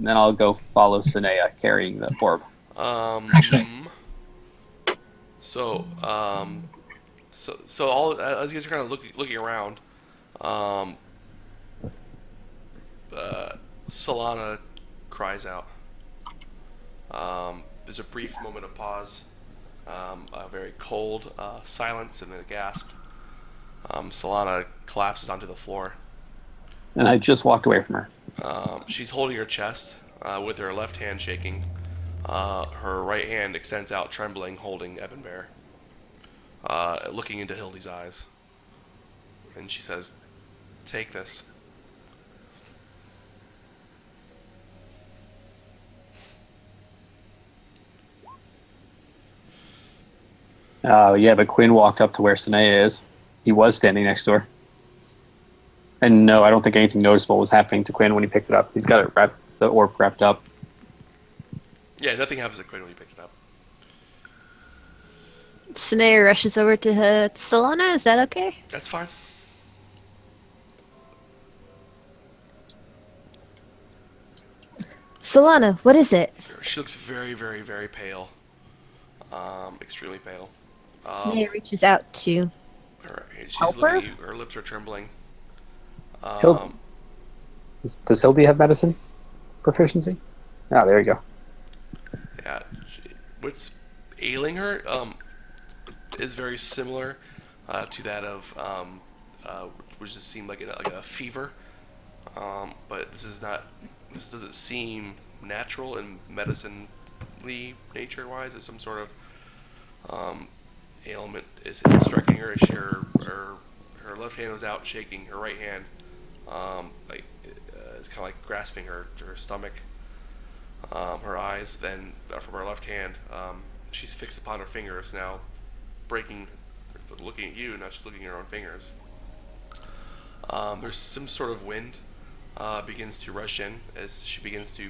and then I'll go follow Sinea carrying the orb. Um, Actually, so, so all as you guys are kind of looking around, um, Solana cries out. There's a brief moment of pause, a very cold silence, and then a gasp. Solana collapses onto the floor. And I just walked away from her. She's holding her chest with her left hand shaking. Her right hand extends out, trembling, holding Ebon Bear, looking into Hildy's eyes. And she says, "Take this." Yeah, but Quinn walked up to where Sinea is. He was standing next to her. And no, I don't think anything noticeable was happening to Quinn when he picked it up. He's got it wrapped, the orb wrapped up. Yeah, nothing happens to Quinn when you pick it up. Snare rushes over to Solana. Is that okay? That's fine. Solana, what is it? She looks very, very, very pale. Extremely pale. Snare reaches out to She's help looking her. at you. Her lips are trembling. Hild- Um, does Hildy have medicine proficiency? Ah, there you go. yeah, what's ailing her is very similar to that of which just seemed like a fever. But this is not. This doesn't seem natural and medicinally nature-wise. It's some sort of ailment is striking her. Her left hand was out, shaking. Her right hand, is kind of like grasping her stomach. Her eyes, then from her left hand, she's fixed upon her fingers now, breaking, looking at you. Now she's looking at her own fingers. There's some sort of wind begins to rush in as she begins to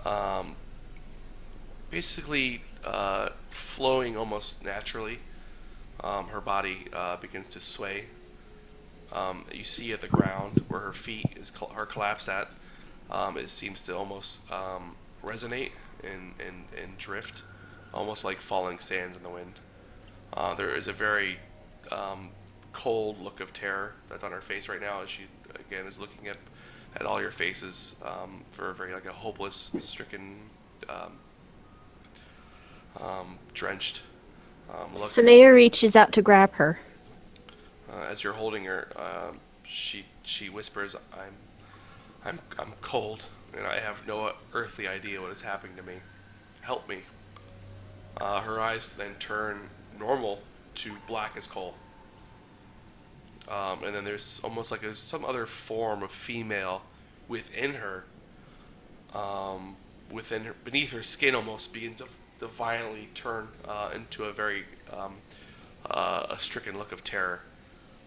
um, flowing almost naturally. Her body begins to sway. You see at the ground where her feet are collapsed at. It seems to almost resonate and drift, almost like falling sands in the wind. There is a very cold look of terror that's on her face right now as she again is looking at all your faces for a very like a hopeless, stricken, um, drenched look. Snare reaches out to grab her. As you're holding her, she whispers, I'm cold, and I have no earthly idea what is happening to me. Help me." Her eyes then turn normal to black as coal. And then there's almost like there's some other form of female within her, within her, beneath her skin, almost begins to violently turn into a very a stricken look of terror,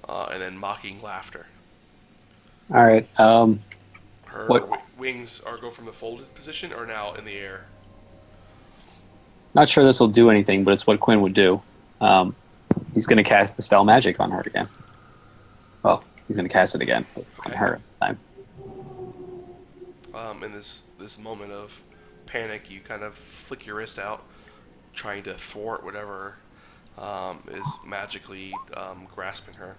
and then mocking laughter. All right. Her What? wings are go from the folded position or now in the air. Not sure this will do anything, but it's what Quinn would do. Um, he's going to cast Dispel Magic on her again. Well, he's going to cast it again on Okay. her time. In this moment of panic, you kind of flick your wrist out, trying to thwart whatever is magically grasping her.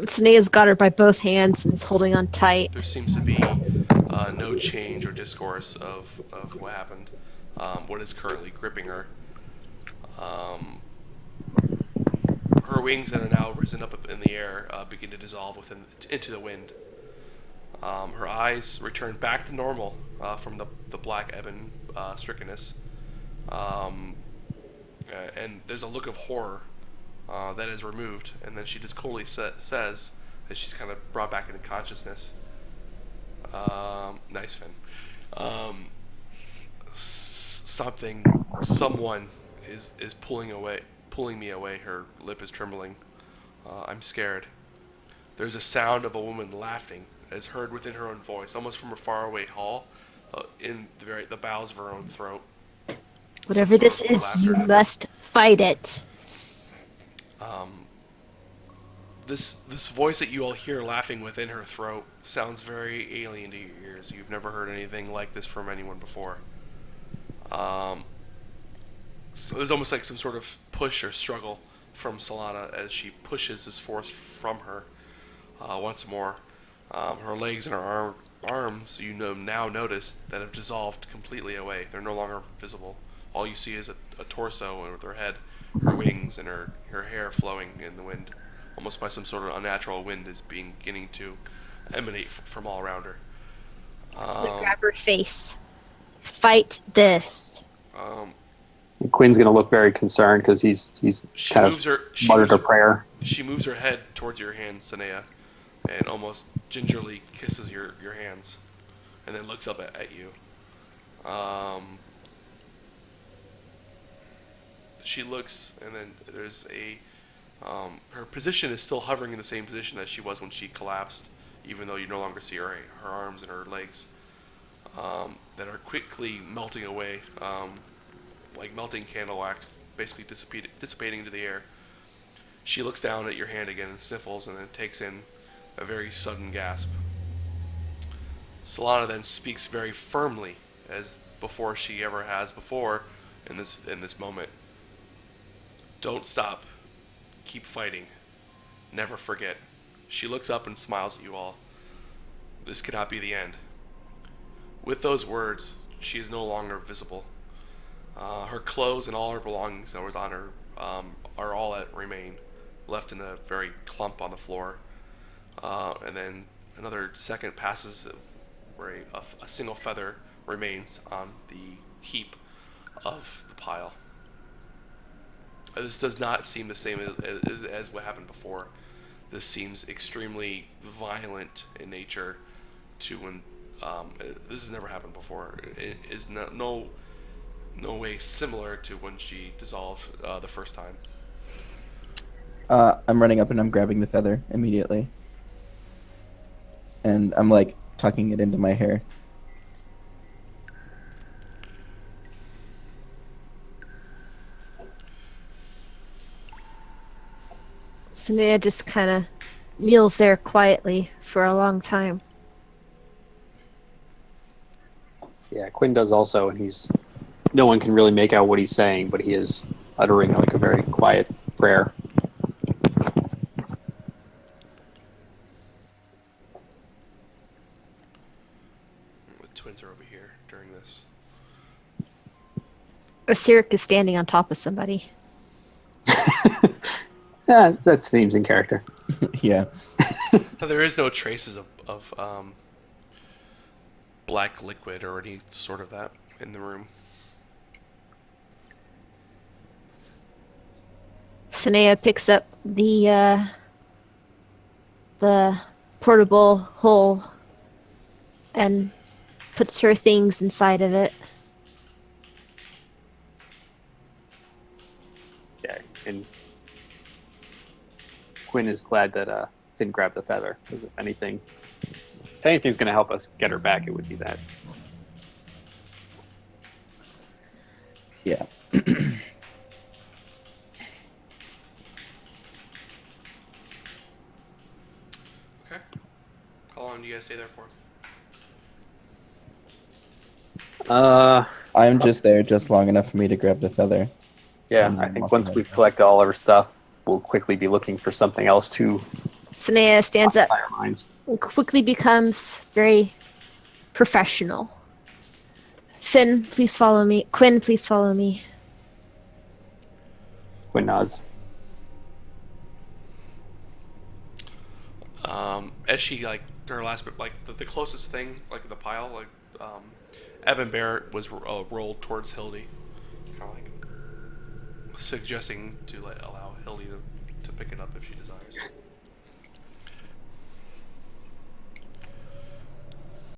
Snare's got her by both hands and is holding on tight. There seems to be no change or discourse of what happened, what is currently gripping her. Um, Her wings that are now risen up in the air begin to dissolve into the wind. Her eyes return back to normal from the black ebon strickenness. Um, and there's a look of horror that is removed, and then she just coolly says that she's kind of brought back into consciousness. Nice, Finn. Um, someone is pulling me away. Her lip is trembling. I'm scared. There's a sound of a woman laughing, as heard within her own voice, almost from a faraway hall, in the bowels of her own throat. Some Whatever sort this of is, you laughter. must fight it. Um, This voice that you all hear laughing within her throat sounds very alien to your ears. You've never heard anything like this from anyone before. Um, so there's almost like some sort of push or struggle from Solana as she pushes this force from her once more. Her legs and her arms, now notice that have dissolved completely away. They're no longer visible. All you see is a torso with her head, her wings, and her hair flowing in the wind, almost by some sort of unnatural wind is beginning to emanate from all around her. I'm gonna Um, grab her face. Fight this. um, And Quinn's gonna look very concerned because he's she kind of moves her she muttered moves a prayer. she moves her head towards your hand, Sanea, and almost gingerly kisses your hands, and then looks up at you. Um, she looks, and then there's a her position is still hovering in the same position that she was when she collapsed, even though you no longer see her arms and her legs that are quickly melting away, like melting candle wax, basically dissipating into the air. She looks down at your hand again and sniffles, and then takes in a very sudden gasp. Solana then speaks very firmly, as before she ever has before in this moment. Don't stop. Keep fighting. Never forget. She looks up and smiles at you all. This cannot be the end. With those words, she is no longer visible. Her clothes and all her belongings that was on her are all that remain, left in a very clump on the floor. And then another second passes where a single feather remains on the heap of the pile. This does not seem the same as what happened before. This seems extremely violent in nature to when this has never happened before. It is no way similar to when she dissolved the first time. I'm running up and I'm grabbing the feather immediately. And I'm like tucking it into my hair. Sanea just kind of kneels there quietly for a long time. Yeah, Quinn does also, and no one can really make out what he's saying, but he is uttering like a very quiet prayer. The twins are over here during this. Osiric is standing on top of somebody. Yeah, that seems in character. Yeah. There is no traces of black liquid or any sort of that in the room. Sanea picks up the portable hole and puts her things inside of it. Yeah, and Quinn is glad that Finn grabbed the feather, because if anything's going to help us get her back, it would be that. Yeah. Okay. How long do you guys stay there for? I'm just there just long enough for me to grab the feather. Yeah, And I then think walk once ahead. we've collected all of our stuff, we'll quickly be looking for something else to Sanea stands up occupy our minds. and quickly becomes very professional. Finn, please follow me. Quinn, please follow me. Quinn nods. As she like her last bit, like the closest thing, like the pile, like Eben Barrett was rolled towards Hildy, kind of like suggesting to allow Hildy to pick it up if she desires.